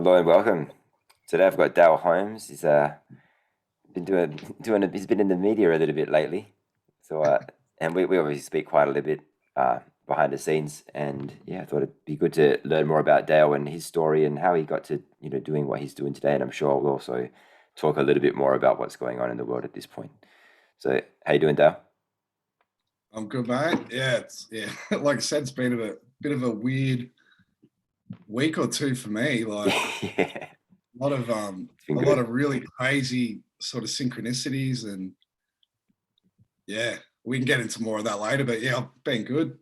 Hello and welcome. Today I've got Dale Holmes. He's been he's been in the media a little bit lately. So and we obviously speak quite a little bit behind the scenes, and yeah, I thought it'd be good to learn more about Dale and his story and how he got to doing what he's doing today. And I'm sure we'll also talk a little bit more about what's going on in the world at this point. So how you doing, Dale? I'm good, mate. Yeah, like I said, it's been a bit of a weird week or two for me. Like Yeah, a lot of it's been a lot good. of really crazy sort of synchronicities, and yeah, we can get into more of that later. But yeah, I've been good.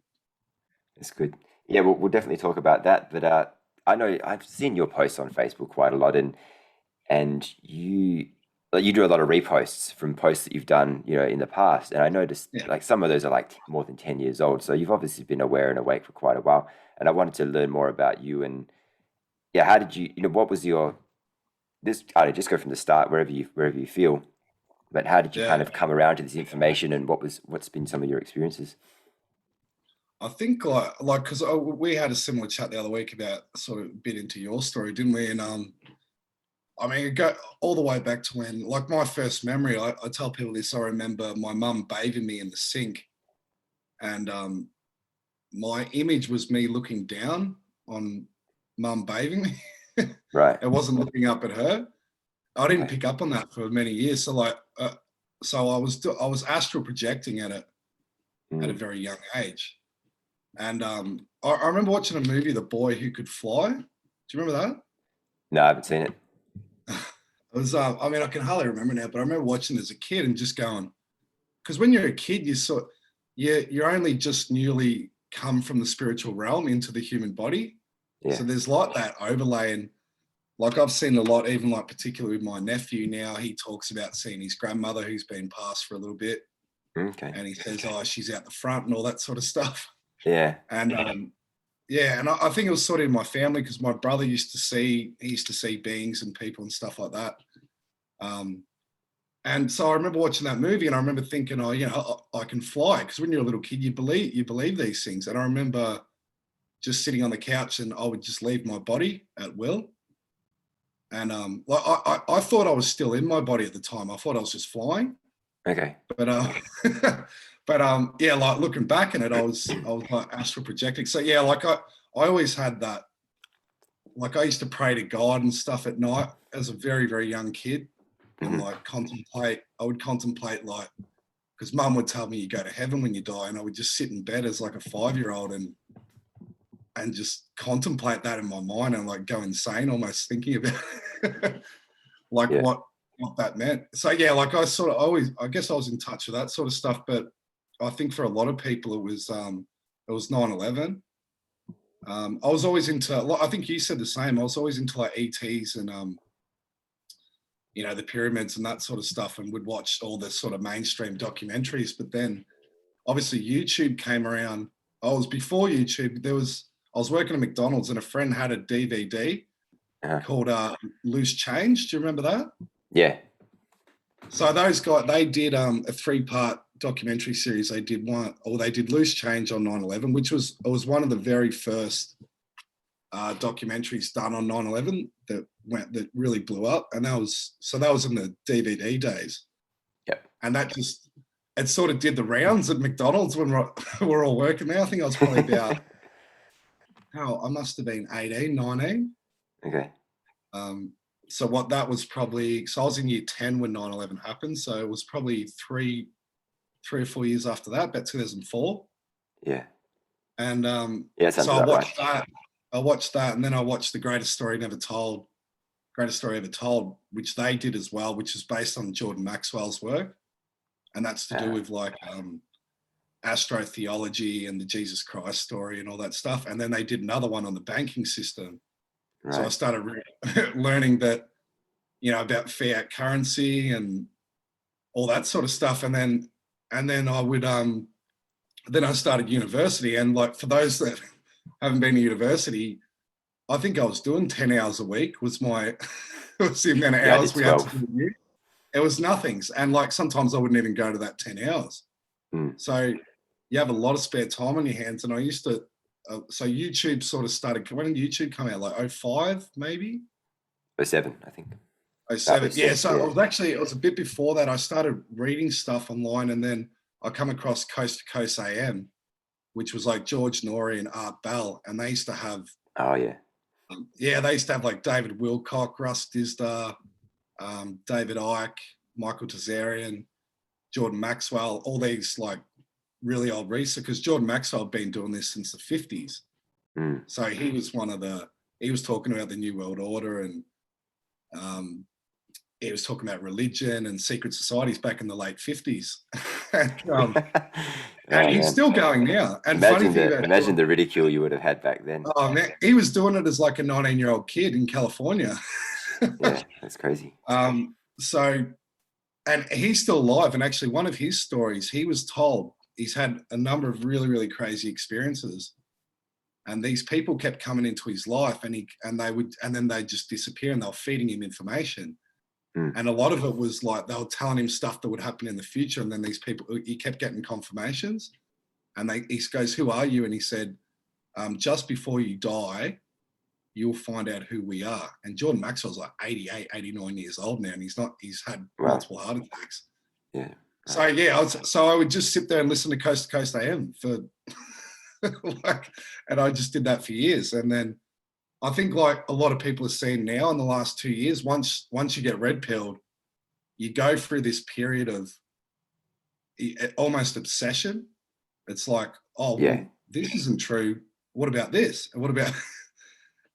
It's good. Yeah, we'll definitely talk about that. But I know I've seen your posts on Facebook quite a lot, and you do a lot of reposts from posts that you've done, in the past. And I noticed Yeah, like some of those are like more than 10 years old. So you've obviously been aware and awake for quite a while. And I wanted to learn more about you and yeah, how did what was your this I don't know, just go from the start wherever you feel. But how did you yeah. kind of come around to this information and what's been some of your experiences? I think like because we had a similar chat the other week about sort of a bit into your story, didn't we? And I mean, it go all the way back to when, like, my first memory. I tell people this. I remember my mum bathing me in the sink, and my image was me looking down on mum bathing me. Right. It wasn't looking up at her. I didn't Okay. pick up on that for many years. So so I was astral projecting at a Mm. very young age. And I remember watching a movie, The Boy Who Could Fly. Do you remember No, I haven't seen it. that? It was, I mean, I can hardly remember now, but I remember watching it as a kid and just going, because when you're a kid, you're only just newly come from the spiritual realm into the human body. Yeah. So there's like that overlay. And like I've seen a lot, even like particularly with my nephew now, he talks about seeing his grandmother who's been passed for a little bit. Okay. And he says, oh, she's out the front and all that sort of stuff. Yeah. And yeah, and I think it was sort of in my family because my brother he used to see beings and people and stuff like that. Um, and so I remember watching that movie and I remember thinking, oh, I can fly. Because when you're a little kid, you believe these things. And I remember just sitting on the couch and I would just leave my body at will. And like I thought I was still in my body at the time. I thought I was just flying, Okay. but but yeah, like looking back in it, I was like astral projecting. So yeah, like I always had that. Like I used to pray to God and stuff at night as a very very young kid, and Hmm. like contemplate. I would contemplate like because Mum would tell me you go to heaven when you die, and I would just sit in bed as like a 5 year old and just contemplate that in my mind and like go insane almost thinking about like Yeah. what that meant. So yeah, like I sort of always, I guess I was in touch with that sort of stuff, but I think for a lot of people it was 9/11. I was always into, I think you said the same. I was always into like ETs and the pyramids and that sort of stuff, and would watch all the sort of mainstream documentaries. But then obviously YouTube came around. I was before YouTube. I was working at McDonald's and a friend had a DVD Uh-huh. called Loose Change. Do you remember that? Yeah. So those guys, they did a 3-part documentary series. They did Loose Change on 9/11, which was one of the very first documentaries done on 9/11 that really blew up, and that was in the DVD days, Yep. and it sort of did the rounds at McDonald's when we're all working there. I think I was probably about I must have been 18, 19. Okay. Um, so what that was probably, so I was in year 10 when 9/11 happened. So it was probably 3 or 4 years after that, about 2004. Yeah. And Yeah, sounds so I about right. watched that. I watched that, and then I watched the Greatest Story Never Told, Greatest Story Ever Told, which they did as well, which is based on Jordan Maxwell's work, and that's to do Uh, with like astrotheology and the Jesus Christ story and all that stuff. And then they did another one on the banking system. So I right. started learning that about fiat currency and all that sort of stuff. And then I would then I started university, and like for those that haven't been to university, I think I was doing 10 hours a week was my was the amount of Yeah, I did hours we had to 12. do a year. It was nothings. And like sometimes I wouldn't even go to that 10 hours. Hmm. So you have a lot of spare time on your hands. And I used to so YouTube sort of started, when did YouTube come out? Like '05 maybe? 07, I think. Oh, About seven. Yeah, 07, so yeah. it was a bit before that. I started reading stuff online, and then I come across Coast to Coast AM, which was like George Norrie and Art Bell, and they used to have, Oh yeah. they used to have like David Wilcock, Russ Disda, David Icke, Michael Tazarian, Jordan Maxwell, all these like really old research, because Jordan Maxwell had been doing this since the 50s. Mm. So he was he was talking about the New World Order, and he was talking about religion and secret societies back in the late 50s. And Oh he's man. still going now. And funny thing about Imagine Jordan, the ridicule you would have had back then. oh man, he was doing it as like a 19-year-old kid in California. Yeah, that's crazy. So, and he's still alive. And actually, one of his stories, he was told he's had a number of really, really crazy experiences. And these people kept coming into his life, and then they just disappear, and they were feeding him information. Mm. And a lot of it was like they were telling him stuff that would happen in the future. And then these people, he kept getting confirmations. And he goes, "Who are you?" And he said, "Just before you die, you'll find out who we are." And Jordan Maxwell's like 88, 89 years old now, and he's had Wow. multiple heart attacks. Yeah. So yeah, I would just sit there and listen to Coast AM for and I just did that for years. And then I think like a lot of people are seeing now in the last 2 years, once you get red pilled, you go through this period of almost obsession. It's like, oh, Yeah. well, this isn't true. What about this? And what about?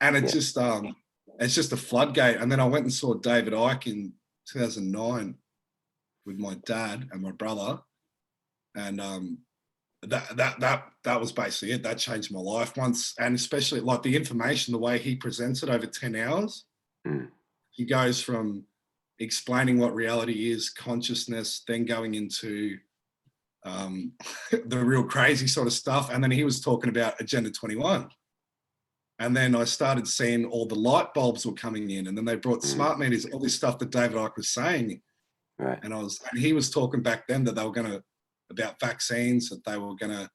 And it's just a floodgate. And then I went and saw David Icke in 2009 with my dad and my brother, and that was basically it. That changed my life once, and especially like the information, the way he presents it over 10 hours. Mm. He goes from explaining what reality is, consciousness, then going into the real crazy sort of stuff. And then he was talking about Agenda 21. And then I started seeing all the light bulbs were coming in, and then they brought smart meters, all this stuff that David Icke was saying. Right. And he was talking back then that they were going to, about vaccines, that they were going to,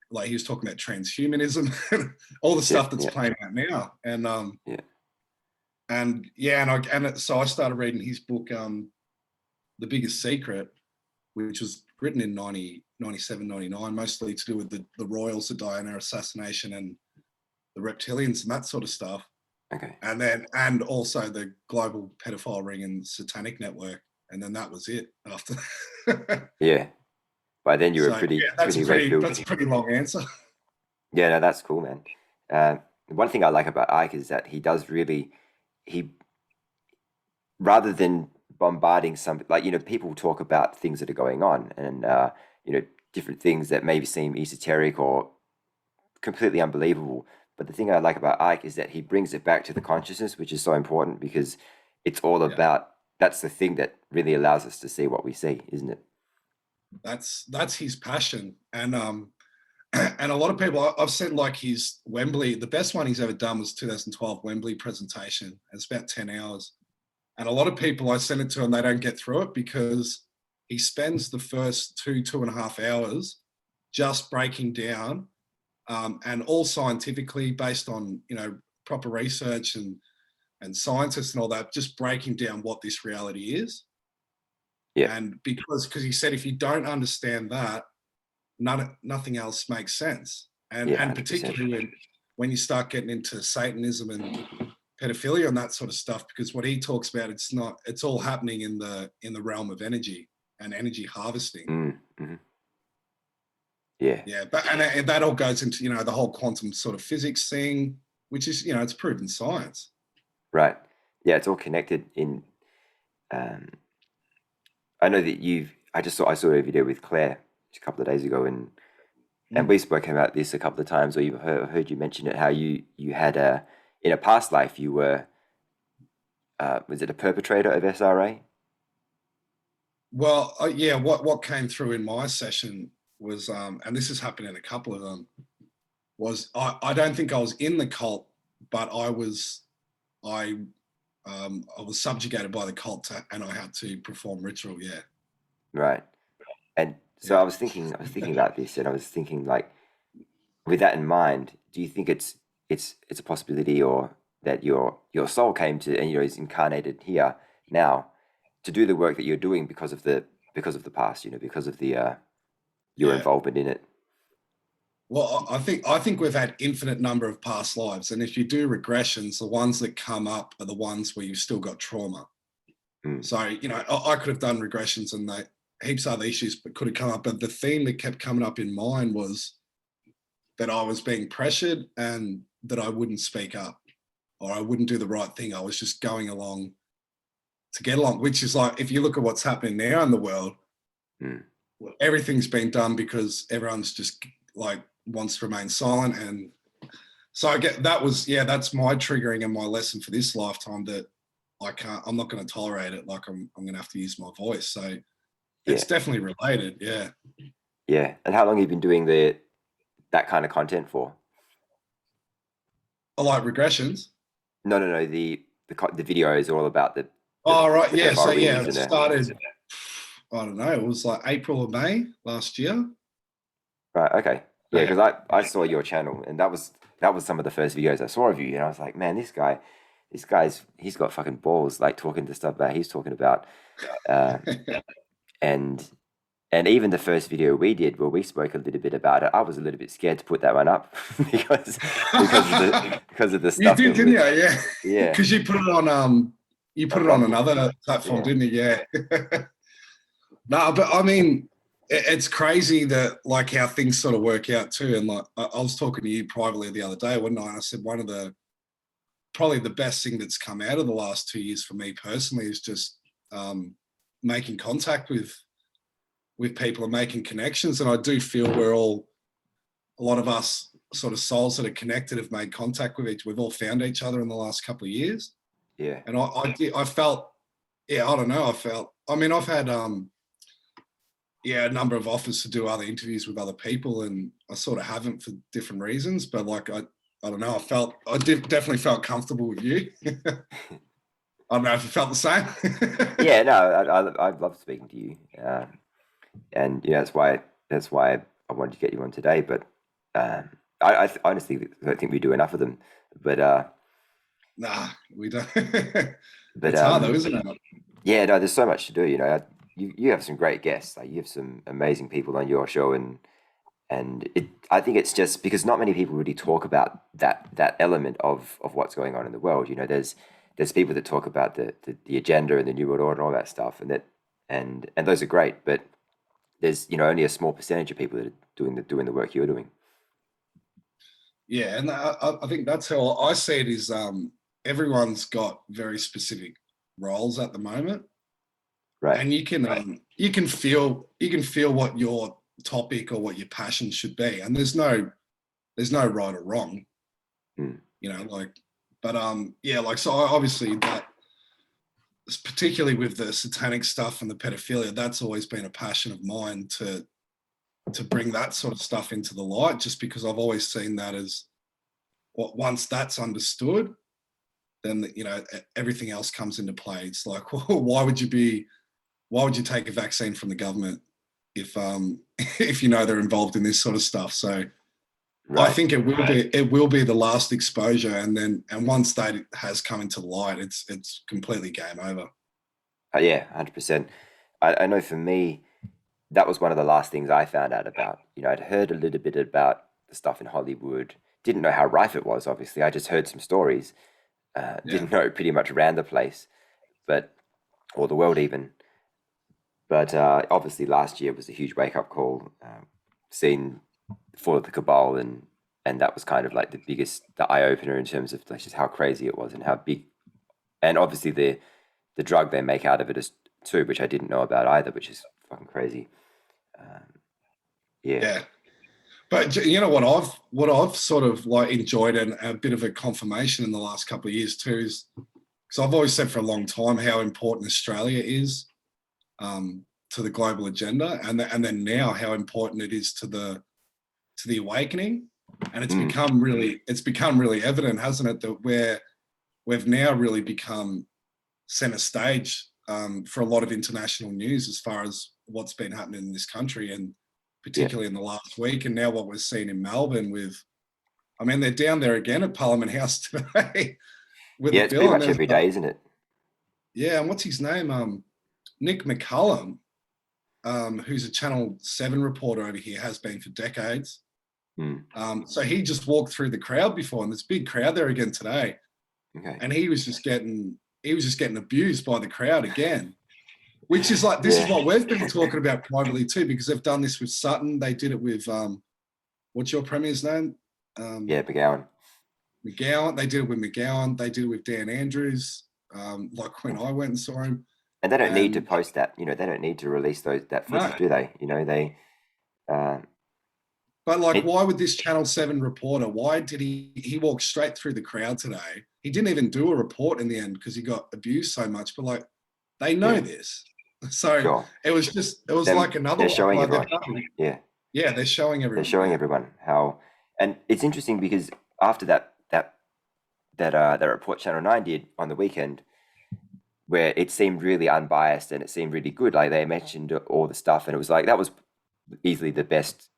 like he was talking about transhumanism, all the stuff that's playing out now. And so I started reading his book, The Biggest Secret, which was written in 97, 99, mostly to do with the royals, the Diana assassination, and the reptilians and that sort of stuff. Okay. And also the global pedophile ring and satanic network. And then that was it after. Yeah. By then you were pretty that's a red-pilled. pretty long answer. Yeah, no, that's cool, man. One thing I like about Ike is that he rather than bombarding people talk about things that are going on, and different things that maybe seem esoteric or completely unbelievable. But the thing I like about Ike is that he brings it back to the consciousness, which is so important, because it's all about, that's the thing that really allows us to see what we see, isn't it? That's his passion. And and a lot of people, I've seen like his Wembley, the best one he's ever done was 2012 Wembley presentation. It's about 10 hours. And a lot of people, I send it to, and they don't get through it because he spends the first 2.5 hours just breaking down, and all scientifically based on, proper research and scientists and all that, just breaking down what this reality is. Yeah. And because he said, if you don't understand that, nothing else makes sense. And Yeah, and 100%. particularly when you start getting into Satanism and pedophilia and that sort of stuff, because what he talks about, it's all happening in the realm of energy and energy harvesting. Mm-hmm. Yeah. But and that all goes into the whole quantum sort of physics thing, which is it's proven science. Right. Yeah, it's all connected in. I know that I saw a video with Claire a couple of days ago, and we've spoken about this a couple of times, or you've heard you mention it, how you had in a past life you were, was it a perpetrator of SRA? Well, what came through in my session was, and this has happened in a couple of them, was I don't think I was in the cult, but I was subjugated by the cult, and I had to perform ritual. Yeah. Right. And so I was thinking about this, and I was thinking, like, with that in mind, do you think it's a possibility, or that your soul came to, and is incarnated here now to do the work that you're doing because of the past, because of the your Yeah. involvement in it. Well, I think we've had infinite number of past lives, and if you do regressions, the ones that come up are the ones where you've still got trauma. Mm, So, I could have done regressions and heaps of other issues but could have come up. But the theme that kept coming up in mine was that I was being pressured and that I wouldn't speak up or I wouldn't do the right thing. I was just going along to get along, which is like, if you look at what's happening now in the world, mm. everything's been done because everyone's just like wants to remain silent. And so I get that's my triggering and my lesson for this lifetime, that I'm not going to tolerate it. Like I'm going to have to use my voice. So Yeah, it's definitely related. Yeah. yeah. And how long have you been doing that kind of content for? I like regressions. No, no, no. The video is all about Oh, right. the Yeah. So yeah, FREs it and started, I don't know, it was like April or May last year. right. Okay. Yeah, Yeah. because I saw your channel, and that was some of the first videos I saw of you, and I was like, man, he's got fucking balls, like talking the stuff that he's talking about, uh, and even the first video we did where we spoke a little bit about it, I was a little bit scared to put that one up because of the You stuff did, that didn't we, you? Yeah. yeah, Because you put it on you put on it on Rumble, another platform, yeah, didn't you? Yeah. No, but I mean, it's crazy that like how things sort of work out too. And like I was talking to you privately the other day, wasn't I? And I said one of the probably the best thing that's come out of the last 2 years for me personally is just making contact with people and making connections. And I do feel a lot of us sort of souls that are connected have made contact with each. We've all found each other in the last couple of years, yeah, and I felt, yeah, I don't know, I felt. I mean, I've had a number of offers to do other interviews with other people, and I sort of haven't for different reasons. But like I don't know, definitely felt comfortable with you. I don't know if you felt the same. yeah. No, I love speaking to you, and that's why I wanted to get you on today. But honestly don't think we do enough of them. But Nah, we don't. but It's hard though, isn't it? yeah, no, there's so much to do. You have some great guests. Like you have some amazing people on your show, and I think it's just because not many people really talk about that element of what's going on in the world. There's people that talk about the agenda and the new world order and all that stuff, and those are great. But there's only a small percentage of people that are doing the work you're doing. Yeah, and I think that's how I see it. Is everyone's got very specific roles at the moment, Right. and you can feel what your topic or what your passion should be, and there's no right or wrong, Mm. like, but yeah, like so obviously that, particularly with the satanic stuff and the pedophilia, that's always been a passion of mine to bring that sort of stuff into the light, just because I've always seen that as once that's understood, then everything else comes into play. It's like, well, why would you take a vaccine from the government if if they're involved in this sort of stuff? So I Right. think it will be the last exposure, and once that has come into light, it's completely game over. Yeah, 100%. I know for me, that was one of the last things I found out about. I'd heard a little bit about the stuff in Hollywood. Didn't know how rife it was, obviously. I just heard some stories. Yeah, Didn't know it pretty much ran the place, but or the world even. But obviously, last year was a huge wake up call. Seeing the fall of the cabal, and that was kind of like the eye opener in terms of like just how crazy it was and how big, and obviously the drug they make out of it is too, which I didn't know about either, which is fucking crazy. Um, yeah, yeah. But you know what I've sort of like enjoyed, and a bit of a confirmation in the last couple of years too, is because I've always said for a long time how important Australia is to the global agenda, and then now how important it is to the awakening, and mm, it's become really evident, hasn't it, that we've now really become center stage for a lot of international news as far as what's been happening in this country, and yeah, particularly in the last week, and now what we're seeing in Melbourne with, I mean, they're down there again at Parliament House today. with Yeah, the it's pretty bill. And much there's every day, isn't it? yeah, and what's his name? Nick McCullum, who's a Channel 7 reporter over here, has been for decades. Mm. So he just walked through the crowd before, and there's a big crowd there again today. Okay. And he was just getting abused by the crowd again, which is like, this is what we've been talking about privately too, because they've done this with Sutton. They did it with what's your premier's name? McGowan. McGowan. They did it with McGowan. They did it with Dan Andrews. Like when I went and saw him. And they don't need to post that. You know, they don't need to release that footage, No. do they? You know, they. But like, why would this Channel 7 reporter, why did he walk straight through the crowd today? He didn't even do a report in the end because he got abused so much, but like, they know this. So it was like another they're one. showing Like, everyone. Yeah, they're showing everyone. they're showing everyone how, and it's interesting because after that report Channel 9 did on the weekend, where it seemed really unbiased and it seemed really good. Like they mentioned all the stuff, and it was like that was easily the best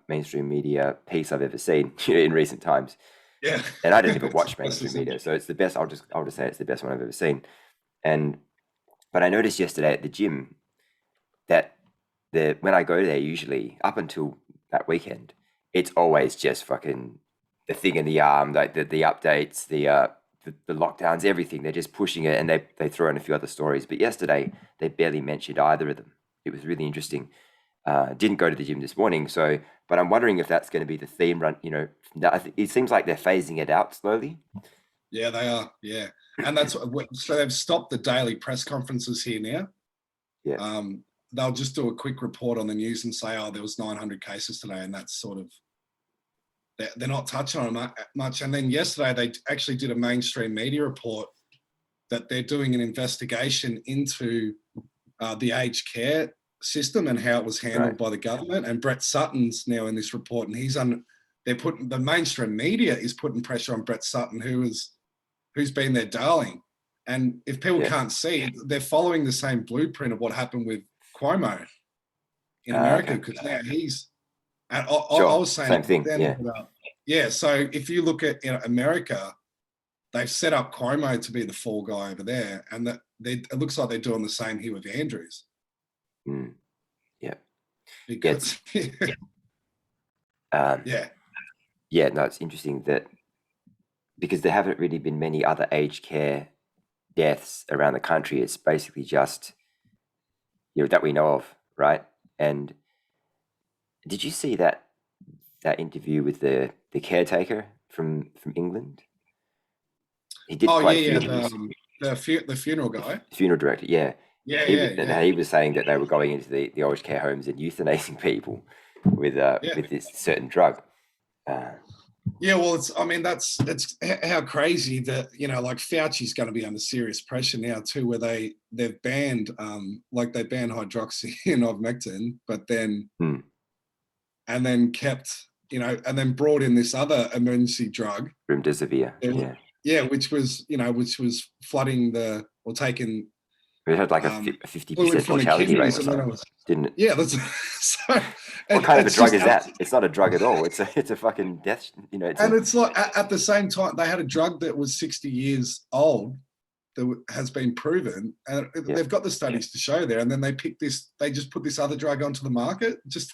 mainstream media piece I've ever seen in recent times. Yeah, and I didn't even watch mainstream media, so it's the best. I'll just say it's the best one I've ever seen. But I noticed yesterday at the gym that when I go there, usually up until that weekend, it's always just fucking the thing in the arm, like the updates, the lockdowns, everything. They're just pushing it, and they throw in a few other stories. But yesterday, they barely mentioned either of them. It was really interesting. Didn't go to the gym this morning, but I'm wondering if that's going to be the theme run. You know, it seems like they're phasing it out slowly. Yeah, they are. Yeah, and that's so they've stopped the daily press conferences here now. Yeah. They'll just do a quick report on the news and say, "Oh, there was 900 cases today," and that's sort of they're not touching on it much. And then yesterday they actually did a mainstream media report that they're doing an investigation into the aged care system and how it was handled by the government. And Brett Sutton's now in this report, and they're putting the mainstream media is putting pressure on Brett Sutton, who's been their darling. And if people can't see, they're following the same blueprint of what happened with Cuomo in America, because now he's. And I was saying same thing. So if you look at America, they've set up Cuomo to be the fall guy over there, and that it looks like they're doing the same here with Andrews. Yeah. Because no, it's interesting that because there haven't really been many other aged care deaths around the country. It's basically just that we know of, right? And did you see that interview with the caretaker from England? He did quite a few interviews. The funeral guy, funeral director, And he was saying that they were going into the aged care homes and euthanizing people with this certain drug. Well, it's how crazy that like Fauci's going to be under serious pressure now too, where they've banned they banned hydroxy and ivermectin, but then and then kept and then brought in this other emergency drug, remdesivir, which was flooding taking. It had like a 50% mortality rate or something, didn't it? Yeah, that's so. What kind of a drug is that? It's not a drug at all. It's a fucking death. It's like at the same time they had a drug that was 60 years old that has been proven, and they've got the studies to show there. And then they just put this other drug onto the market. Just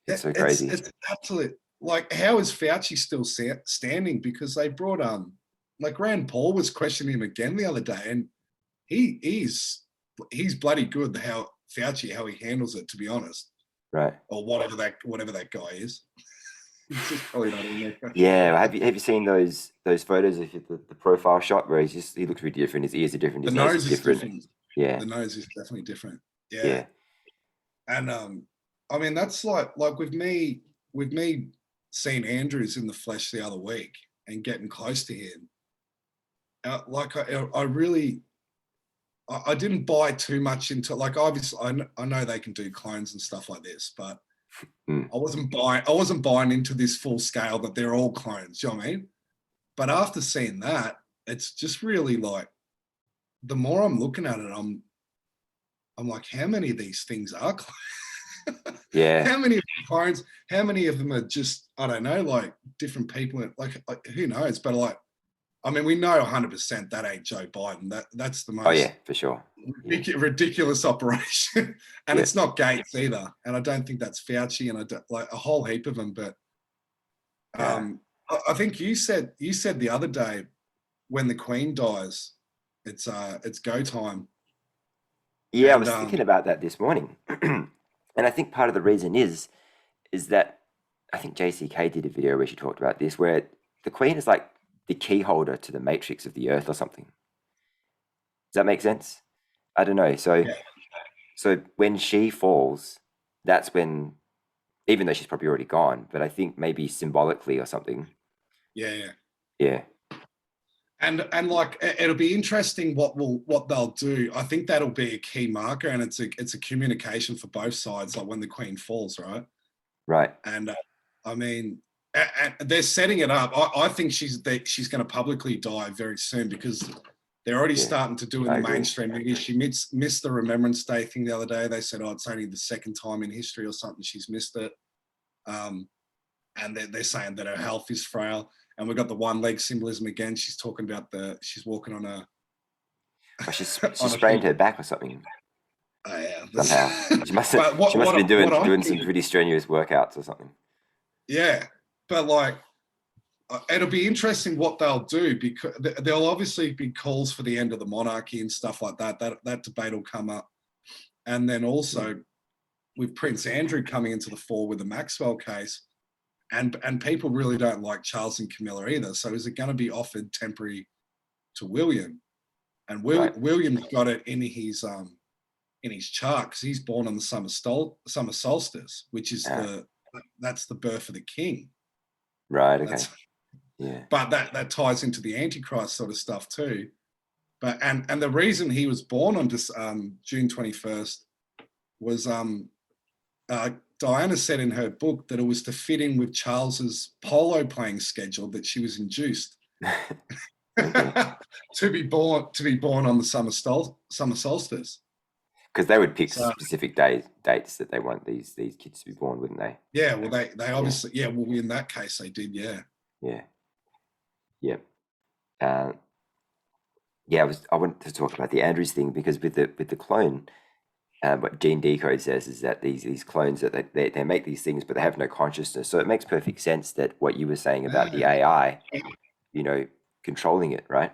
it's so crazy. It's absolute. Like, how is Fauci still standing? Because they brought Rand Paul was questioning him again the other day, and he's bloody good how he handles it, to be honest. Right. Or whatever that guy is. He's just probably not in there. Yeah. Have you seen those photos of the profile shot where he looks really different, his ears are different, his nose is different. Yeah. The nose is definitely different. Yeah. And I mean that's like with me seeing Andrews in the flesh the other week and getting close to him. I didn't buy too much into obviously I know they can do clones and stuff like this, but I wasn't buying into this full scale that they're all clones. You know what I mean? But after seeing that, it's just really the more I'm looking at it, I'm like, how many of these things are clones? Yeah. How many clones? How many of them are just, I don't know, different people? Who knows? But I mean, we know 100% that ain't Joe Biden. That's the Oh yeah, most for sure. Yeah, ridiculous operation, and yeah, it's not Gates either. And I don't think that's Fauci, and I don't, like a whole heap of them. But yeah. I think you said the other day, when the Queen dies, it's go time. Yeah, I And was thinking about that this morning, and I think part of the reason is that I think JCK did a video where she talked about this, where the Queen is like the key holder to the matrix of the Earth or something. Does that make sense? I don't know. So yeah, so when she falls, that's when, even though she's probably already gone, but I think maybe symbolically or something. yeah. Yeah, And like it'll be interesting what they'll do. I think that'll be a key marker, and it's a communication for both sides. Like when the Queen falls, right? right. And I mean, they're setting it up. I think she's going to publicly die very soon, because they're already Yeah, starting to do in I the agree. mainstream media. She missed the Remembrance Day thing the other day. They said, oh, it's only the second time in history or something she's missed it. And they're saying that her health is frail. And we've got the one leg symbolism again. She's talking about she's walking on a Well, she on a sprained thing. her back or something Oh, yeah. somehow. She must have But she must have been what I'm doing some thinking, pretty strenuous workouts or something. yeah. But like, it'll be interesting what they'll do, because there'll obviously be calls for the end of the monarchy and stuff like that. That debate will come up. And then also with Prince Andrew coming into the fore with the Maxwell case, and people really don't like Charles and Camilla either. So is it going to be offered temporary to William? And Right. William's got it in his chart, because he's born on the summer solstice, which is that's the birth of the king. Right. Okay. That's, Yeah. but that ties into the Antichrist sort of stuff too. But and the reason he was born on this June 21st was Diana said in her book that it was to fit in with Charles's polo playing schedule, that she was induced to be born on the summer solstice. Because they would pick So specific dates that they want these kids to be born, wouldn't they? yeah, well they obviously well in that case they did, yeah. Yeah. Yeah. Yeah. I wanted to talk about the Andrews thing, because with the clone, what Gene Decode says is that these clones, that they make these things, but they have no consciousness. So it makes perfect sense that what you were saying about the AI, controlling it, right?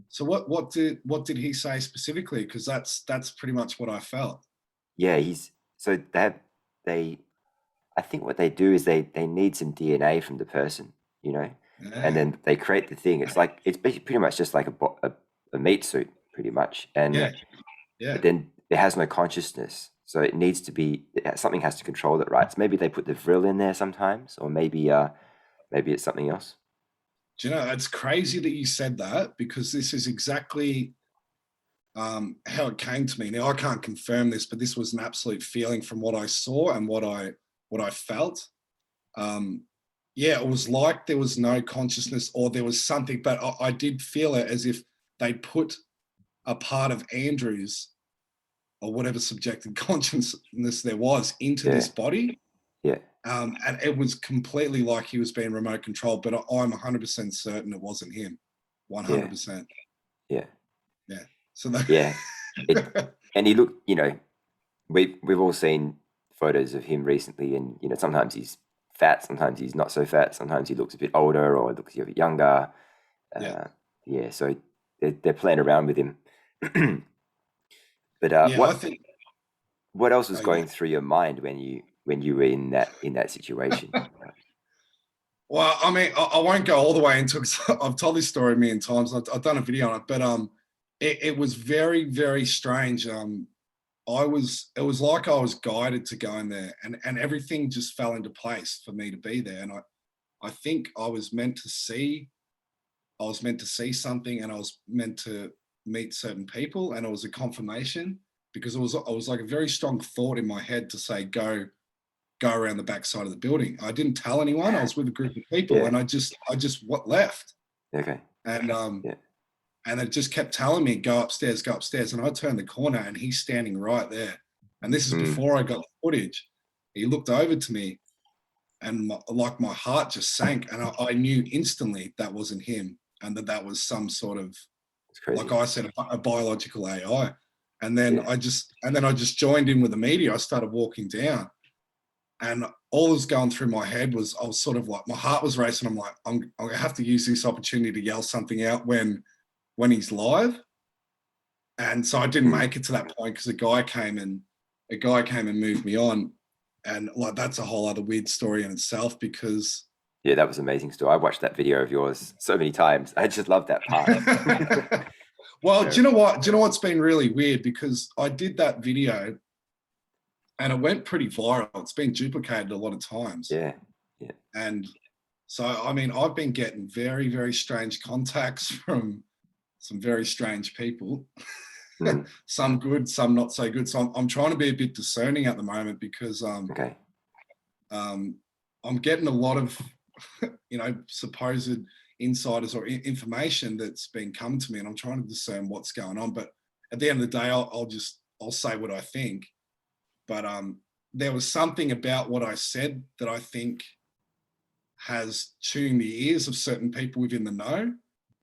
So what did he say specifically? Because that's pretty much what I felt. Yeah, so they I think what they do is they need some DNA from the person, and Yeah, then they create the thing. It's pretty much just like a meat suit, pretty much, yeah, but then it has no consciousness, so it needs to be something has to control it, right? So maybe they put the Vril in there sometimes, or maybe it's something else. Do you know, it's crazy that you said that, because this is exactly how it came to me. Now I can't confirm this, but this was an absolute feeling from what I saw and what I felt. Yeah, it was like there was no consciousness, or there was something, but I did feel it as if they put a part of Andrew's, or whatever subjective consciousness there was, into this body. Yeah. And it was completely like he was being remote controlled, but I'm 100% certain it wasn't him. 100%. Yeah. Yeah. So that, Yeah. And he looked, we've all seen photos of him recently, and sometimes he's fat, sometimes he's not so fat, sometimes he looks a bit older or looks a bit younger. yeah. So they're playing around with him. But I think. what else was going through your mind when you were in that situation? Well, I mean, I won't go all the way into it, 'cause I've told this story a million times. I've done a video on it, but it was very, very strange. It was like I was guided to go in there, and everything just fell into place for me to be there. And I think I was meant to see something, and I was meant to meet certain people, and it was a confirmation, because it was like a very strong thought in my head to say, go around the back side of the building. I didn't tell anyone. I was with a group of people, and I just left. Okay. And Yeah. and it just kept telling me, go upstairs. And I turned the corner, and he's standing right there. And this is before I got the footage. He looked over to me, and my heart just sank, and I knew instantly that wasn't him. and that was some sort of, It's crazy. like I said, a biological AI. And then Yeah. I just joined in with the media. I started walking down, and all that was going through my head was, I was sort of like, my heart was racing. I'm like, I'm gonna have to use this opportunity to yell something out when he's live. And so I didn't Mm. make it to that point because a guy came and moved me on. And like, that's a whole other weird story in itself, because Yeah, that was an amazing story. I watched that video of yours so many times. I just love that part. well, Yeah. do you know what? Do you know what's been really weird? Because I did that video and it went pretty viral. It's been duplicated a lot of times. Yeah. And so, I mean, I've been getting very, very strange contacts from some very strange people. Mm. Some good, some not so good. So I'm trying to be a bit discerning at the moment, because Okay. I'm getting a lot of, supposed insiders or information that's been coming to me, and I'm trying to discern what's going on. But at the end of the day, I'll say what I think. But there was something about what I said that I think has tuned the ears of certain people within the know.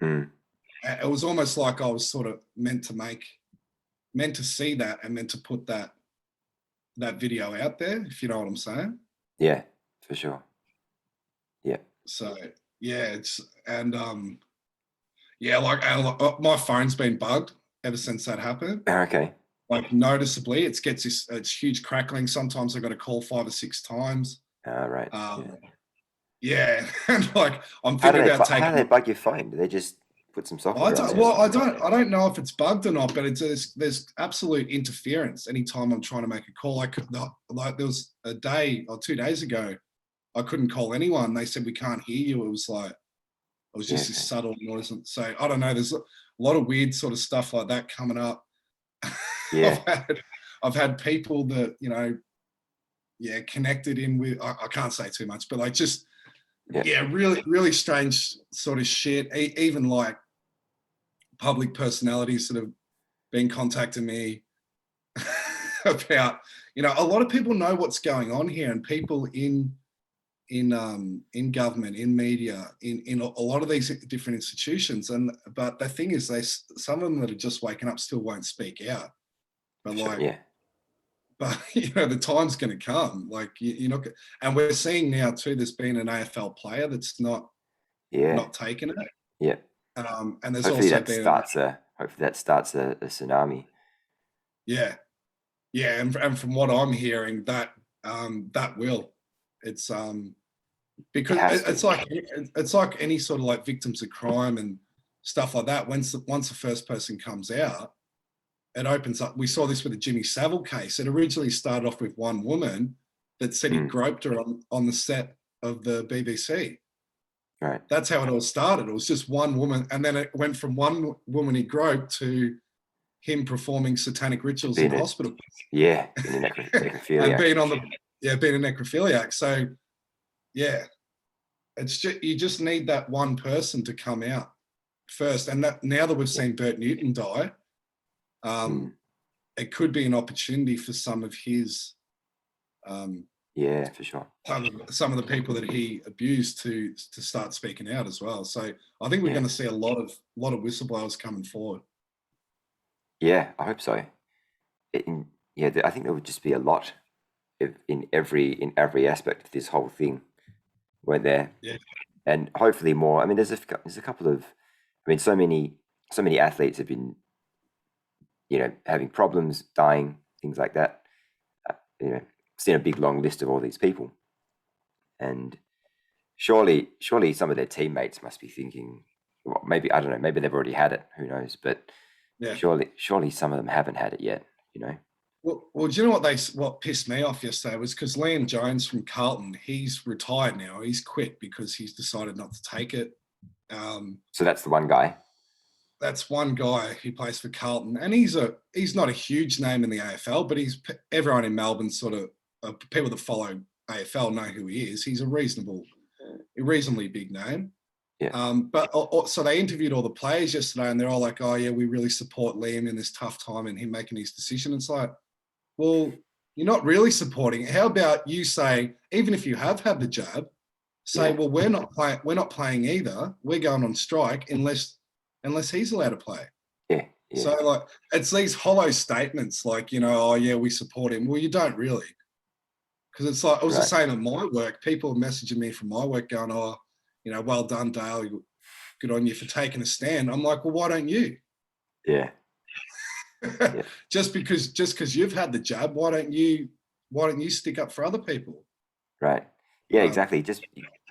Mm. It was almost like I was sort of meant to see that and meant to put that video out there, if you know what I'm saying. Yeah, for sure. Yeah. So yeah, it's and my phone's been bugged ever since that happened. Okay. Like, noticeably, it's huge crackling. Sometimes I got to call 5 or 6 times. Right. Yeah, and like, I'm How do thinking they about how do they taking. bug your phone? Do they just put some software on there? I don't know if it's bugged or not, but there's absolute interference anytime I'm trying to make a call. There was a day or 2 days ago, I couldn't call anyone. They said, we can't hear you. It was just this subtle noise. And so I don't know. There's a lot of weird sort of stuff like that coming up. Yeah. I've had people that, connected in with, I can't say too much, but like, just, really, really strange sort of shit. Even like public personalities that have been contacting me about, a lot of people know what's going on here, and people in government, in media, in a lot of these different institutions. But the thing is, some of them that are just waking up still won't speak out. But but the time's going to come. Like, you're not, and we're seeing now too, there's been an AFL player that's not taking it. Yeah. And there's hopefully also that starts a tsunami. Yeah, and from what I'm hearing, that will. It's because it's like any sort of like victims of crime and stuff like that. Once the first person comes out, it opens up. We saw this with the Jimmy Savile case. It originally started off with one woman that said he groped her on the set of the BBC. Right. That's how it all started. It was just one woman, and then it went from one woman he groped to him performing satanic rituals in hospital. Yeah, being a necrophiliac. And being a necrophiliac. So yeah, it's just, you just need that one person to come out first. And that, now that we've seen Bert Newton die, it could be an opportunity for some of his yeah, for sure. Some of the people that he abused to start speaking out as well. So I think we're going to see a lot of whistleblowers coming forward. Yeah, I hope so. I think there would just be a lot in every aspect of this whole thing, weren't there? Yeah. And hopefully more. I mean, there's a couple of, I mean, so many athletes have been, having problems, dying, things like that. Seen a big long list of all these people, and surely some of their teammates must be thinking, well, maybe, I don't know, maybe they've already had it, who knows, but surely some of them haven't had it yet, Well, do you know what pissed me off yesterday was because Liam Jones from Carlton, he's retired now. He's quit because he's decided not to take it. So that's the one guy. That's one guy who plays for Carlton, and he's not a huge name in the AFL, but everyone in Melbourne sort of people that follow AFL know who he is. He's a reasonably big name. Yeah. But so they interviewed all the players yesterday, and they're all like, "Oh yeah, we really support Liam in this tough time and him making his decision." It's like, well, you're not really supporting it. How about you say, even if you have had the jab, say, Yeah. well, we're not playing either. We're going on strike unless he's allowed to play. Yeah. Yeah. So like it's these hollow statements like, oh yeah, we support him. Well, you don't really. Because it's like, it was the Right. same at my work. People messaging me from my work going, oh, well done, Dale. Good on you for taking a stand. I'm like, well, why don't you? Yeah. Yeah. just because you've had the jab, why don't you stick up for other people? Right. Yeah, Um, exactly. Just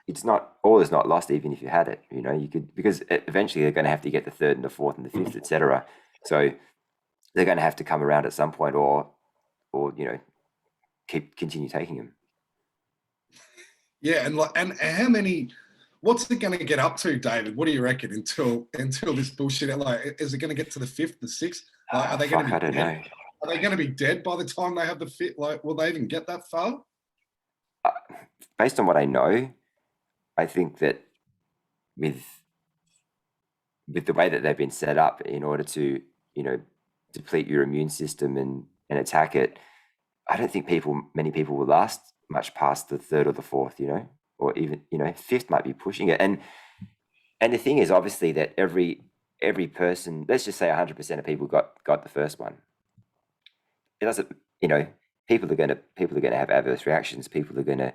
it's not all is not lost, even if you had it. You could, because eventually they're going to have to get the third and the fourth and the fifth, etc. So they're going to have to come around at some point, or continue taking them. Yeah, and how many? What's it going to get up to, David? What do you reckon until this bullshit? Like, is it going to get to the fifth, the sixth? Like, are they going to be? I don't know. Are they going to be dead by the time they have the fit? Like, will they even get that far? Based on what I know, I think that with the way that they've been set up in order to deplete your immune system and attack it, I don't think many people will last much past the third or the fourth, or even fifth might be pushing it. And the thing is, obviously, that every person, let's just say 100% of people got the first one. It doesn't, people are going to have adverse reactions. People are going to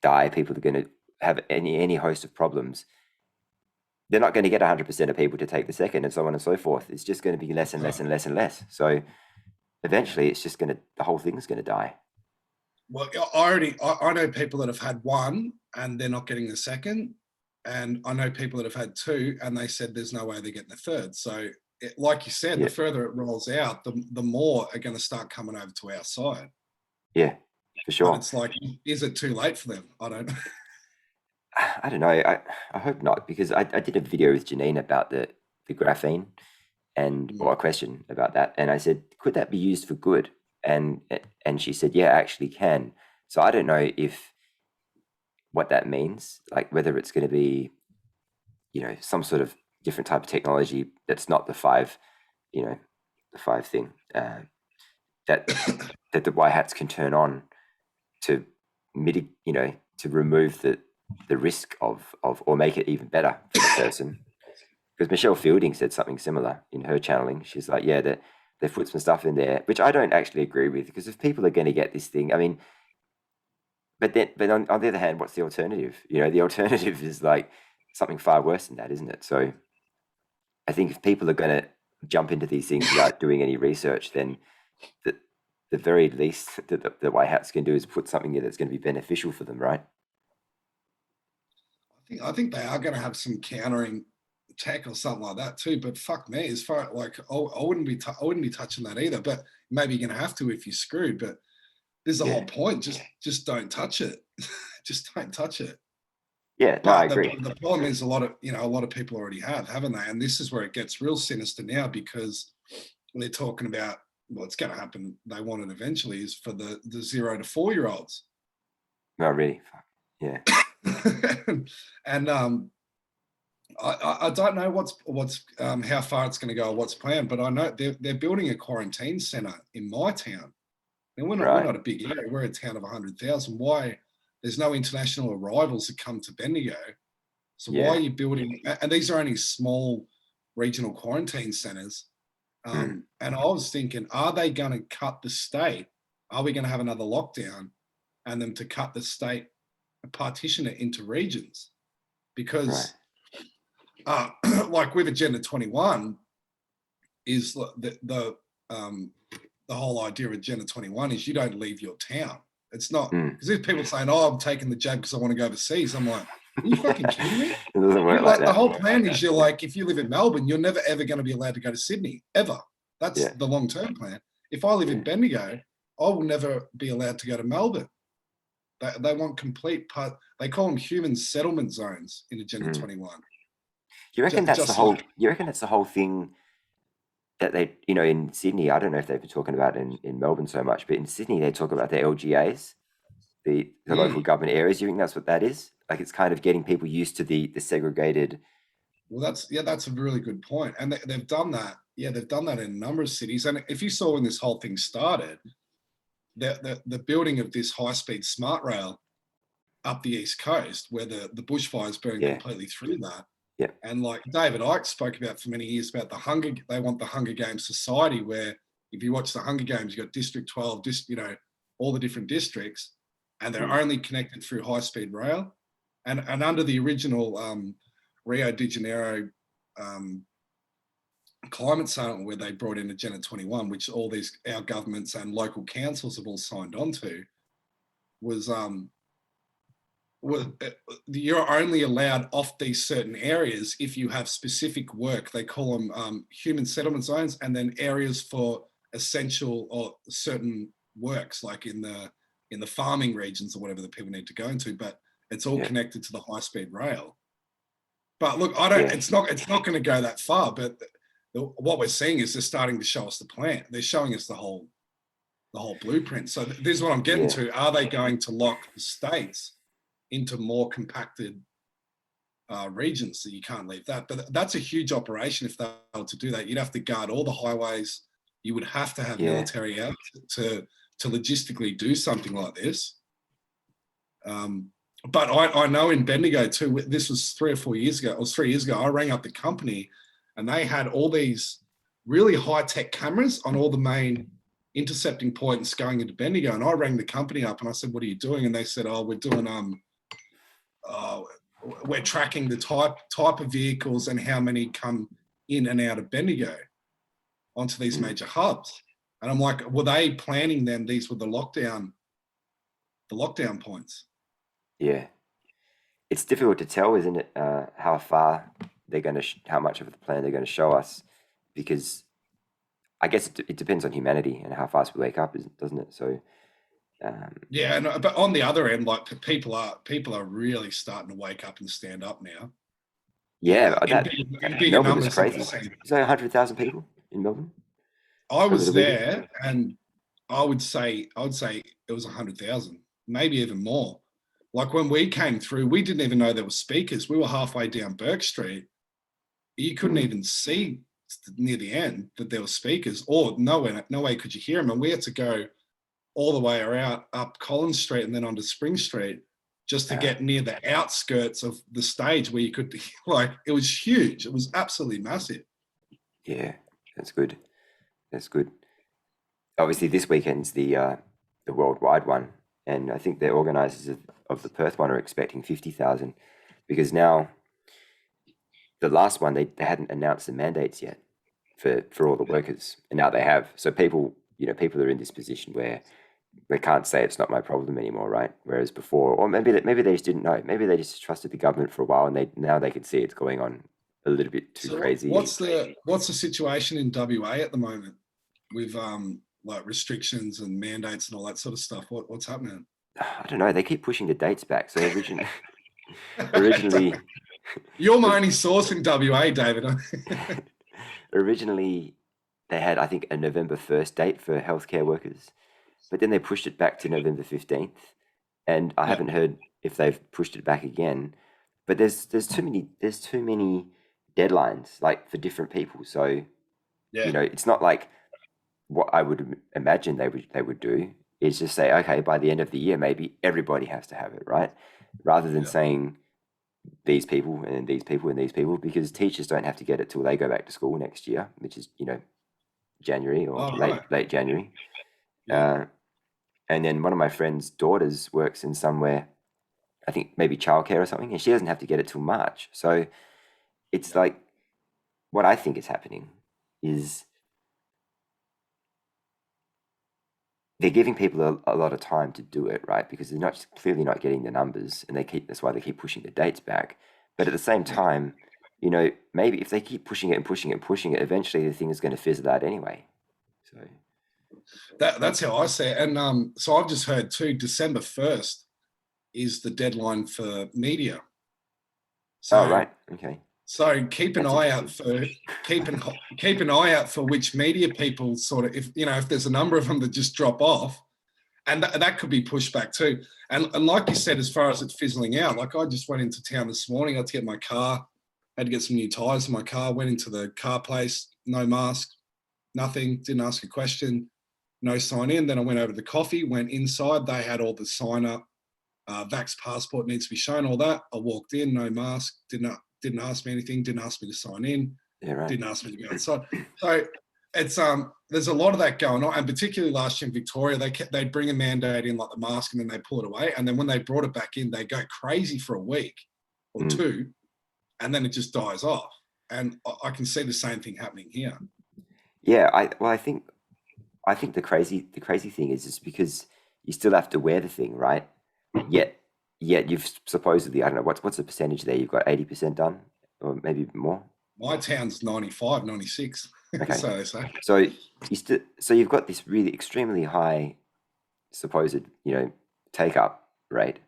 die. People are going to have any host of problems. They're not going to get 100% of people to take the second, and so on and so forth. It's just going to be less and less and less and less. So eventually, it's just the whole thing's going to die. Well, I know people that have had one and they're not getting the second, and I know people that have had two and they said there's no way they're getting the third. So, like you said, Yeah. the further it rolls out, the more are going to start coming over to our side. Yeah, for sure. But it's like, is it too late for them? I don't know. I don't know. I hope not, because I did a video with Janine about the graphene or a question about that. And I said, could that be used for good? And she said, yeah, actually can. So I don't know what that means, like whether it's going to be, some sort of different type of technology that's not the 5, the 5 thing, that the white hats can turn on to mitigate, to remove the risk of or make it even better for the person. Because Michelle Fielding said something similar in her channeling. She's like, yeah, they've put some stuff in there, which I don't actually agree with, because if people are going to get this thing, I mean, but on the other hand, what's the alternative? The alternative is like something far worse than that, isn't it? So I think if people are going to jump into these things without doing any research, then the very least that the white hats can do is put something in that's going to be beneficial for them, right? I think they are going to have some countering tech or something like that too. But fuck me, as far like I wouldn't be touching that either. But maybe you're going to have to if you're screwed. But this is the whole point. Just don't touch it. Just don't touch it. Yeah, no, I agree. The problem is a lot of people already have, haven't they? And this is where it gets real sinister now, because they're talking about what's going to happen. They want it eventually is for the 0 to 4 year olds. No, really. Yeah. And I don't know what's how far it's going to go or what's planned, but I know they're building a quarantine center in my town. And we're not a big area. We're a town of 100,000. Why? There's no international arrivals that come to Bendigo. So why are you building? And these are only small regional quarantine centers. And I was thinking, are they going to cut the state? Are we going to have another lockdown and them to cut the state, partition it into regions? Because like with Agenda 21 is the whole idea of Agenda 21 is you don't leave your town. It's not, because there's people saying, oh, I'm taking the jab because I want to go overseas. I'm like, are you fucking kidding me? It doesn't work like that. The whole plan is you're like, if you live in Melbourne, you're never ever going to be allowed to go to Sydney, ever. That's the long-term plan. If I live in Bendigo, I will never be allowed to go to Melbourne. They want complete they call them human settlement zones in Agenda 21. You reckon that's the whole? You reckon that's the whole thing that they, in Sydney? I don't know if they've been talking about in Melbourne so much, but in Sydney they talk about the LGAs, the local government areas. You think that's what that is? Like, it's kind of getting people used to the segregated. Well, that's a really good point, and they've done that. Yeah, they've done that in a number of cities. And if you saw when this whole thing started, the building of this high-speed smart rail up the East Coast where the bushfires burn Yeah. completely through that. Yeah. And like David Icke spoke about for many years about they want the Hunger Games society where if you watch the Hunger Games, you've got District 12, all the different districts, and they're only connected through high-speed rail. And under the original Rio de Janeiro climate summit where they brought in Agenda 21, which our governments and local councils have all signed on to, was you're only allowed off these certain areas if you have specific work. They call them human settlement zones, and then areas for essential or certain works, like in the farming regions or whatever that people need to go into. But it's all connected to the high-speed rail. But look, it's not going to go that far. But what we're seeing is they're starting to show us the plan. They're showing us the whole blueprint. So this is what I'm getting to. Are they going to lock the states into more compacted regions so you can't leave that? But that's a huge operation. If they were to do that, you'd have to guard all the highways. You would have to have military out to logistically do something like this. But I know in Bendigo too, this was 3 or 4 years ago, or 3 years ago, I rang up the company and they had all these really high-tech cameras on all the main intercepting points going into Bendigo. And I rang the company up and I said, what are you doing? And they said, oh, we're doing, we're tracking the type of vehicles and how many come in and out of Bendigo onto these major hubs. And I'm like, were they planning then these were the lockdown points? Yeah. It's difficult to tell, isn't it, how far they're going to, how much of the plan they're going to show us, because I guess it depends on humanity and how fast we wake up, doesn't it? So, but on the other end, like people are really starting to wake up and stand up now. Yeah, in bigger Melbourne numbers. is crazy. Is there 100,000 people in Melbourne? I was there, and I would say it was 100,000, maybe even more. Like when we came through, we didn't even know there were speakers. We were halfway down Burke Street. You couldn't even see near the end that there were speakers, or no way could you hear them. And we had to go all the way around up Collins Street and then onto Spring Street just to get near the outskirts of the stage where you could, like, it was huge. It was absolutely massive. Yeah, that's good. That's good. Obviously, this weekend's the worldwide one, and I think the organisers of the Perth one are expecting 50,000, because now the last one they hadn't announced the mandates yet for all the workers, and now they have. So people are in this position where they can't say it's not my problem anymore, right? Whereas before, or maybe they just didn't know. Maybe they just trusted the government for a while, and now they can see it's going on a little bit too crazy. What's the situation in WA at the moment with like restrictions and mandates and all that sort of stuff? What's happening? I don't know. They keep pushing the dates back. So originally, you're my only source in WA, David. Originally, they had, I think, a November 1st date for healthcare workers, but then they pushed it back to November 15th, and I haven't heard if they've pushed it back again. But there's too many deadlines, like, for different people. So it's not like what I would imagine they would do is just say, okay, by the end of the year, maybe everybody has to have it, right? Rather than saying these people and these people and these people, because teachers don't have to get it till they go back to school next year, which is January or late January. And then one of my friend's daughters works in somewhere, I think maybe childcare or something, and she doesn't have to get it till March. So it's like, what I think is happening is they're giving people a lot of time to do it, right? Because they're clearly not getting the numbers, and that's why they keep pushing the dates back. But at the same time, maybe if they keep pushing it and pushing it and pushing it, eventually the thing is going to fizzle out anyway. So that's how I see it. And so I've just heard too, December 1st is the deadline for media. So, right, okay. So keep an eye out for which media people sort of, if there's a number of them that just drop off, and that could be pushed back too. And like you said, as far as it fizzling out, like I just went into town this morning, I had to get my car, had to get some new tires in my car, went into the car place, no mask, nothing, didn't ask a question, no sign in. Then I went over to the coffee, went inside, they had all the sign up Vax passport needs to be shown, all that. I walked in, no mask, didn't ask me anything, didn't ask me to sign in, Yeah, right. didn't ask me to go outside. So it's there's a lot of that going on, and particularly last year in Victoria, they'd bring a mandate in like the mask, and then they pull it away, and then when they brought it back in, they go crazy for a week or two, and then it just dies off. And I can see the same thing happening here. Yeah, I think the crazy thing is just because you still have to wear the thing, right? Yet you've supposedly, I don't know, what's the percentage there? You've got 80% done, or maybe more. My town's 95, 96. Okay. So they say. So you've got this really extremely high supposed, take up rate,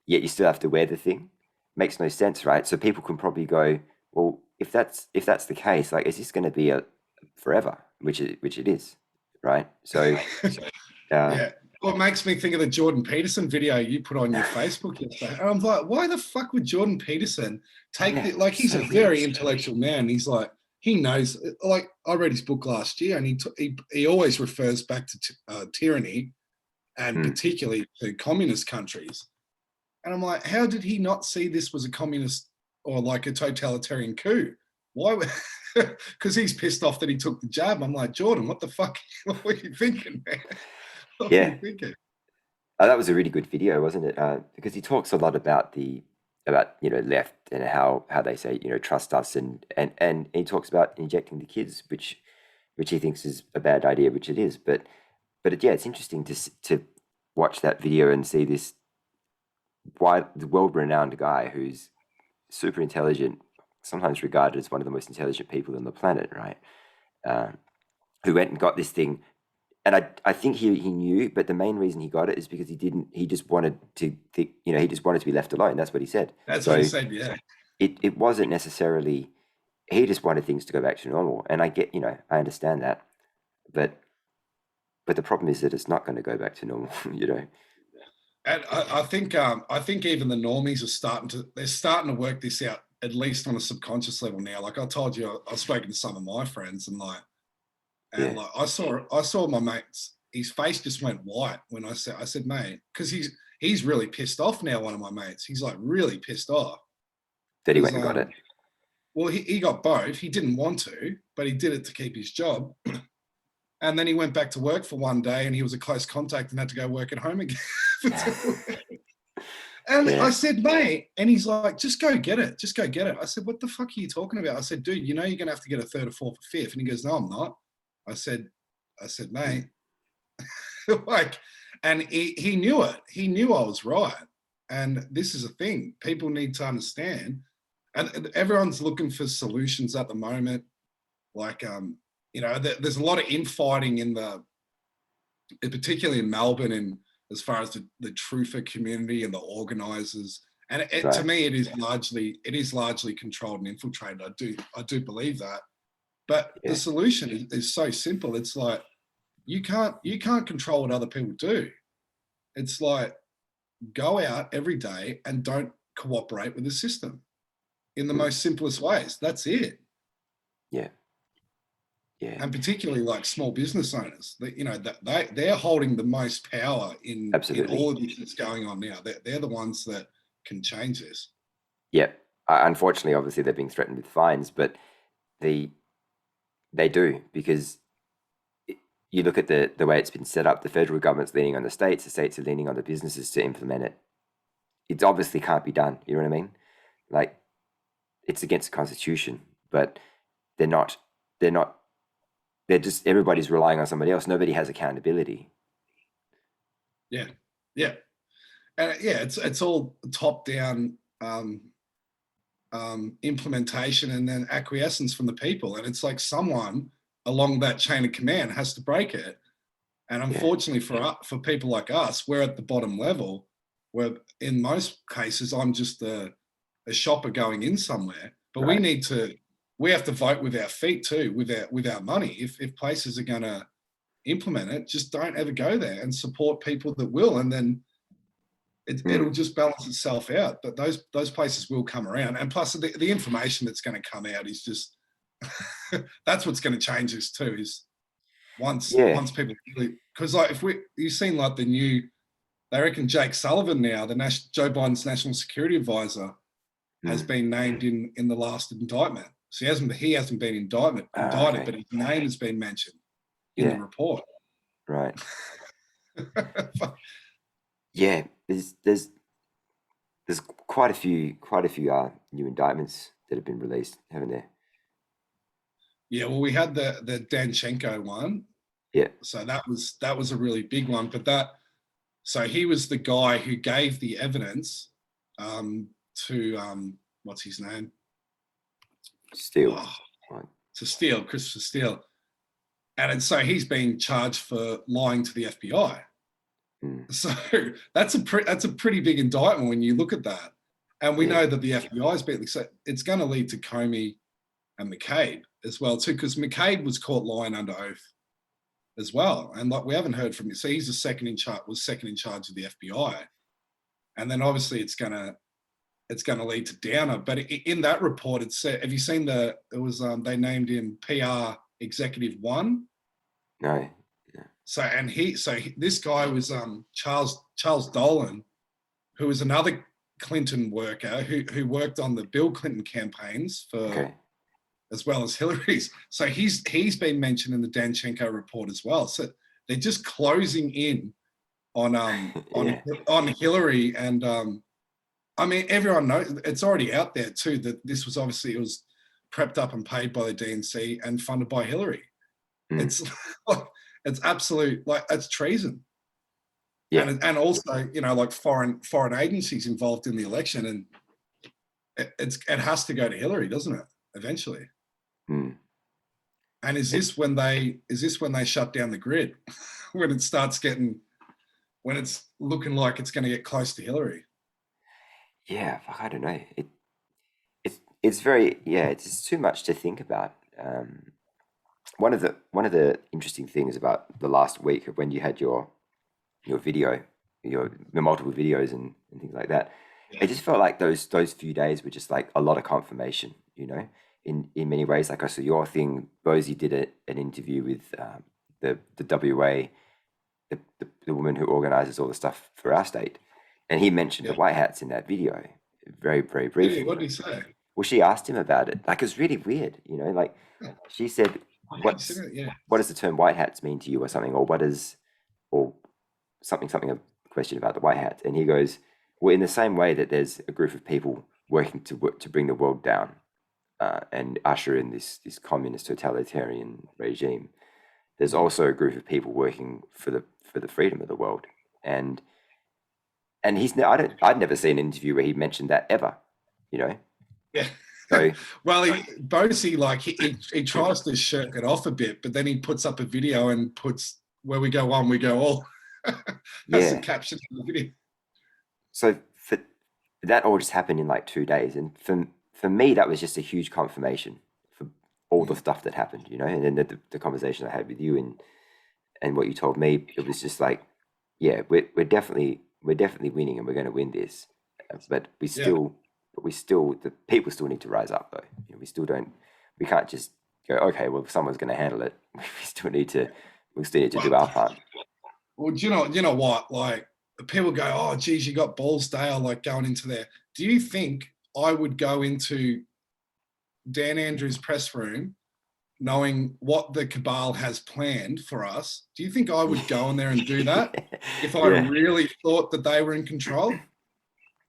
yet you still have to wear the thing. Makes no sense, right? So people can probably go, well, if that's the case, like, is this going to be a forever? Which it is, right? So yeah. Well, it makes me think of the Jordan Peterson video you put on your Facebook yesterday. And I'm like, why the fuck would Jordan Peterson take like, he's a very intellectual man. He's like, he knows, like, I read his book last year, and he always refers back to tyranny, and particularly to communist countries. And I'm like, how did he not see this was a communist or like a totalitarian coup? Why? Because he's pissed off that he took the jab. I'm like, Jordan, what the fuck? What were you thinking, man? What were you thinking? That was a really good video, wasn't it? Because he talks a lot about left and how they say, trust us, and he talks about injecting the kids, which he thinks is a bad idea, which it is. But it's interesting to watch that video and see this world-renowned guy who's super intelligent, sometimes regarded as one of the most intelligent people on the planet, right? Who went and got this thing. And I think he knew, but the main reason he got it is because he just wanted to he just wanted to be left alone. That's what he said. That's what he said, yeah. It wasn't necessarily, he just wanted things to go back to normal. And I I understand that. But the problem is that it's not going to go back to normal, And I think even the normies are starting to work this out, at least on a subconscious level now. Like I told you, I've spoken to some of my friends, and like I saw my mate's, his face just went white when I said, mate, because he's really pissed off now. One of my mates, he's like really pissed off that he went and got it. Well, he got both. He didn't want to, but he did it to keep his job. And then he went back to work for one day, and he was a close contact and had to go work at home again. And I said, mate, and he's like, just go get it. Just go get it. I said, what the fuck are you talking about? I said, dude, you're going to have to get a third or fourth or fifth. And he goes, no, I'm not. I said, mate, like, and he knew it. He knew I was right. And this is a thing people need to understand. And everyone's looking for solutions at the moment. Like, there's a lot of infighting particularly in Melbourne, and as far as the truther community and the organisers. And to me, it is largely controlled and infiltrated. I do believe that. But the solution is so simple. It's like you can't control what other people do. It's like, go out every day and don't cooperate with the system in the most simplest ways. That's it. Yeah. Yeah. And particularly like small business owners, they're holding the most power in all of this that's going on now. They're the ones that can change this. Yeah. Unfortunately, obviously, they're being threatened with fines, but they do, because you look at the way it's been set up. The federal government's leaning on the states are leaning on the businesses to implement it. It obviously can't be done. You know what I mean? Like, it's against the Constitution, but they're not. They're just, everybody's relying on somebody else. Nobody has accountability. Yeah. It's all top down implementation and then acquiescence from the people. And it's like someone along that chain of command has to break it. And unfortunately for people like us, we're at the bottom level, where in most cases I'm just a shopper going in somewhere. But we have to vote with our feet too, with our money. If places are going to implement it, just don't ever go there, and support people that will, and then it'll just balance itself out. But those places will come around, and plus the information that's going to come out is just that's what's going to change this too. Is once people, because like you've seen like the new they reckon Jake Sullivan now, Joe Biden's national security advisor, has been named in the last indictment. So he hasn't been indicted, Okay. but his name has been mentioned in the Yeah. report. Right. Yeah. There's quite a few new indictments that have been released, haven't there? Yeah, well, we had the Danchenko one. Yeah. So that was a really big one. But so he was the guy who gave the evidence to what's his name? Steele. Oh, to Steele, Christopher Steele. And so he's being charged for lying to the FBI. So that's a pretty big indictment when you look at that. And we know that the FBI is been, so it's going to lead to Comey and McCabe as well too, because McCabe was caught lying under oath as well, and like we haven't heard from him. So he's second in charge of the FBI, and then obviously it's going to lead to Downer. But in that report, it said, have you seen they named him PR Executive 1? No. So this guy was Charles Dolan, who was another Clinton worker who worked on the Bill Clinton campaigns for as well as Hillary's. So he's been mentioned in the Danchenko report as well. So they're just closing in on Hillary, and I mean, everyone knows, it's already out there too, that this was obviously, it was prepped up and paid by the DNC and funded by Hillary. It's like, it's absolute, like, it's treason. Yeah. And also, you know, like foreign agencies involved in the election, and it has to go to Hillary, doesn't it? Eventually. And is this when they shut down the grid? when it's looking like it's going to get close to Hillary? Yeah, I don't know. It's very, it's just too much to think about. One of the interesting things about the last week of when you had your video, your multiple videos and things like that, it just felt like those few days were just like a lot of confirmation, you know, in many ways. Like I saw your thing, Bosie did an interview with the WA, the woman who organizes all the stuff for our state, and he mentioned the white hats in that video very, very briefly. Yeah, what did he say? Well, she asked him about it. Like, it's really weird, you know, like she said, what does the term white hats mean to you, or something, or something, a question about the white hats. And he goes, well, in the same way that there's a group of people working to bring the world down and usher in this communist totalitarian regime, there's also a group of people working for the freedom of the world. And I'd never seen an interview where he mentioned that ever, you know. Yeah. So, well, Bosie, like he tries to shirk it off a bit, but then he puts up a video and puts, where we go one, we go all. That's the caption of the video. So that all just happened in like 2 days, and for me that was just a huge confirmation for all the stuff that happened, you know. And then the conversation I had with you and what you told me, it was just like, yeah, we're definitely winning, and we're going to win this, but the people still need to rise up, though. You know, we can't just go, okay, well, someone's going to handle it. We still need to do our part. Well, you know what? Like, people go, oh, geez, you got balls, Dale, like going into there. Do you think I would go into Dan Andrews' press room knowing what the cabal has planned for us? Do you think I would go in there and do that if I really thought that they were in control?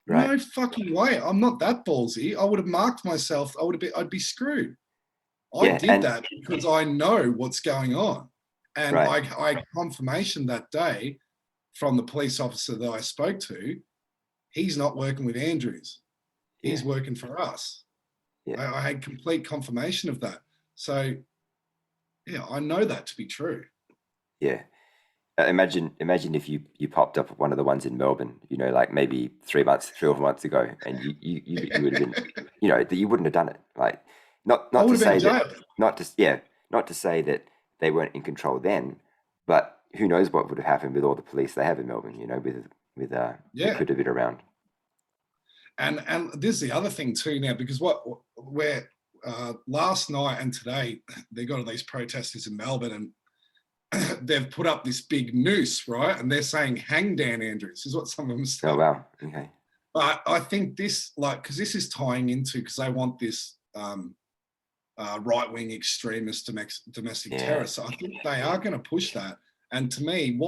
Right. No fucking way. I'm not that ballsy. I would have marked myself. I'd be screwed. I did that because I know what's going on. And I confirmation that day from the police officer that I spoke to, he's not working with Andrews. He's working for us. Yeah. I had complete confirmation of that. So, yeah, I know that to be true. Yeah. Imagine if you popped up at one of the ones in Melbourne, you know, like maybe 3 or 4 months ago, and you would have been, you know, that you wouldn't have done it. Like, not to say that, not to say that they weren't in control then, but who knows what would have happened with all the police they have in Melbourne, you know, with who could have been around. And this is the other thing too now, because last night and today they got all these protesters in Melbourne, they've put up this big noose, right? And they're saying, hang Dan Andrews, is what some of them say. Oh wow. Okay. But I think this, like, because this is tying into, because they want this right-wing extremist domestic Yeah. terrorists. So I think they are going to push that. And to me,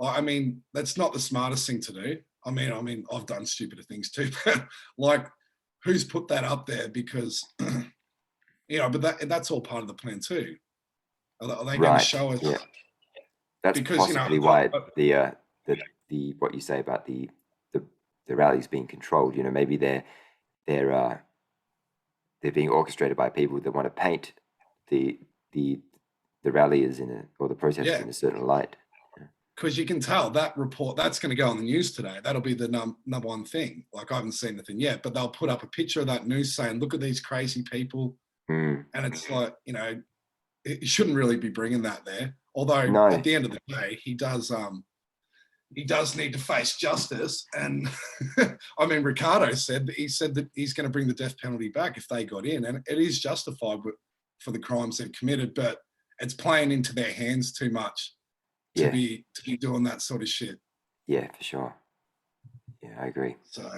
I mean, that's not the smartest thing to do. I mean, I've done stupider things too, but like, who's put that up there? Because but that's all part of the plan too. Are they going to Right. show us? Yeah. That's Because possibly why the what you say about the rallies being controlled. You know, maybe they're being orchestrated by people that want to paint the ralliers or the protesters in a certain light. Because you can tell that report that's going to go on the news today. That'll be the number one thing. Like, I haven't seen anything yet, but they'll put up a picture of that news saying, "Look at these crazy people," and it's like, it shouldn't really be bringing that there. Although at the end of the day, he does need to face justice. And I mean, Ricardo said that he's going to bring the death penalty back if they got in, and it is justified for the crimes they've committed, but it's playing into their hands too much to be doing that sort of shit. Yeah, for sure. Yeah, I agree. So,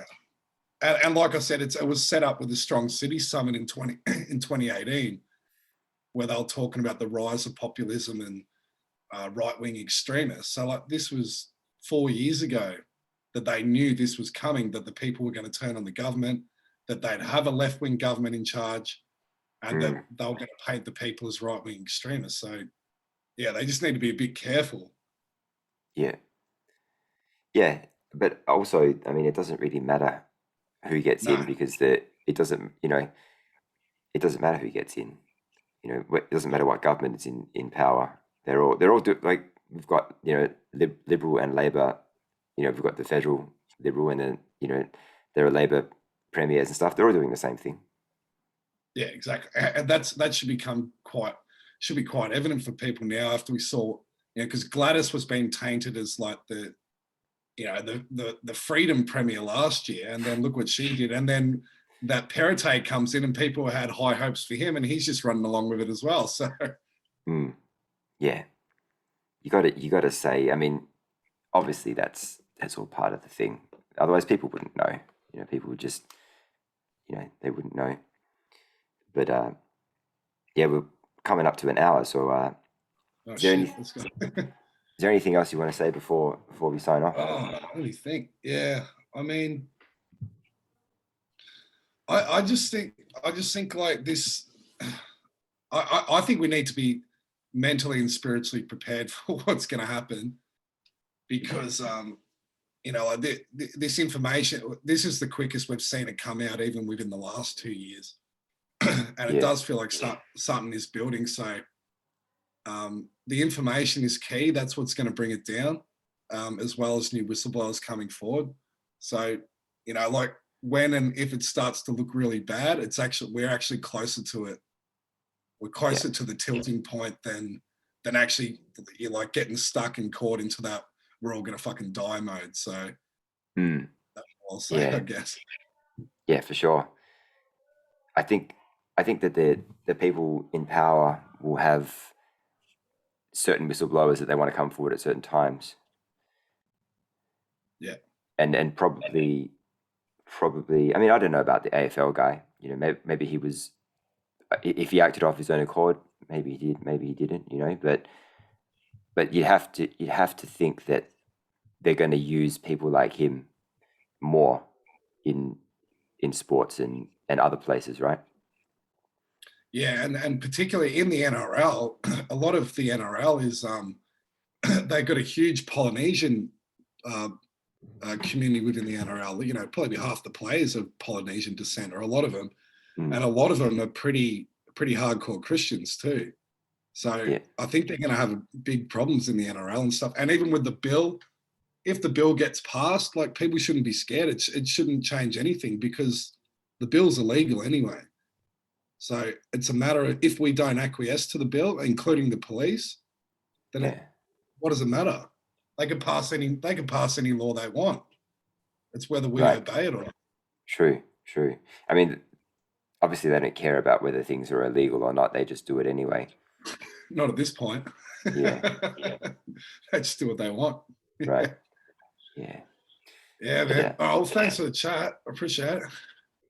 and like I said, it was set up with the Strong City Summit in 2018, where they were talking about the rise of populism and right-wing extremists. So, like, this was 4 years ago that they knew this was coming, that the people were going to turn on the government, that they'd have a left-wing government in charge, and that they were going to paint the people as right-wing extremists. So, yeah, they just need to be a bit careful. Yeah. Yeah, but also, I mean, it doesn't really matter who gets in, because it doesn't matter who gets in. It doesn't matter what government is in power. They're all like, we've got Liberal and Labor. We've got the federal Liberal, and then there are Labor premiers and stuff. They're all doing the same thing. Yeah, exactly. And that should be quite evident for people now, after we saw, because Gladys was being tainted as like the freedom premier last year, and then look what she did, and then that Perrottet comes in and people had high hopes for him, and he's just running along with it as well. So yeah, you got to say, I mean, obviously that's all part of the thing. Otherwise, people wouldn't know. People would just, they wouldn't know. But yeah, we're coming up to an hour, so is there anything else you want to say before we sign off? Let me think. Yeah, I mean, I just think like this. I think we need to be mentally and spiritually prepared for what's going to happen, because this information, this is the quickest we've seen it come out, even within the last 2 years, and it does feel like something is building. So the information is key. That's what's going to bring it down, as well as new whistleblowers coming forward. So, like, when and if it starts to look really bad, we're actually closer to it. We're closer to the tilting point than actually, you're like getting stuck and caught into that we're all going to fucking die mode. So that's what I'll say, I guess. Yeah, for sure. I think that the people in power will have certain whistleblowers that they want to come forward at certain times. Yeah. And probably, I mean, I don't know about the AFL guy. Maybe he was, if he acted off his own accord, maybe he did, maybe he didn't. But you'd have to think that they're going to use people like him more in sports and other places, right? Yeah, and particularly in the NRL, a lot of the NRL is they've got a huge Polynesian community within the NRL. Probably half the players of Polynesian descent, or a lot of them, and a lot of them are pretty hardcore Christians too. So I think they're going to have big problems in the NRL and stuff. And even with the bill, if the bill gets passed, like, people shouldn't be scared. It shouldn't change anything, because the bill's illegal anyway. So it's a matter of, if we don't acquiesce to the bill, including the police, then what does it matter? They can pass any law they want. It's whether we obey it or not. True. I mean, obviously they don't care about whether things are illegal or not. They just do it anyway. Not at this point. Yeah. They just do what they want. Right. Yeah. Yeah, But, man. Oh, well, thanks for the chat. I appreciate it.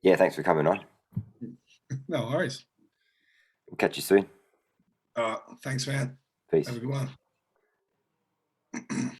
yeah, thanks for coming on. No worries. We'll catch you soon. Thanks, man. Peace. Have a good one.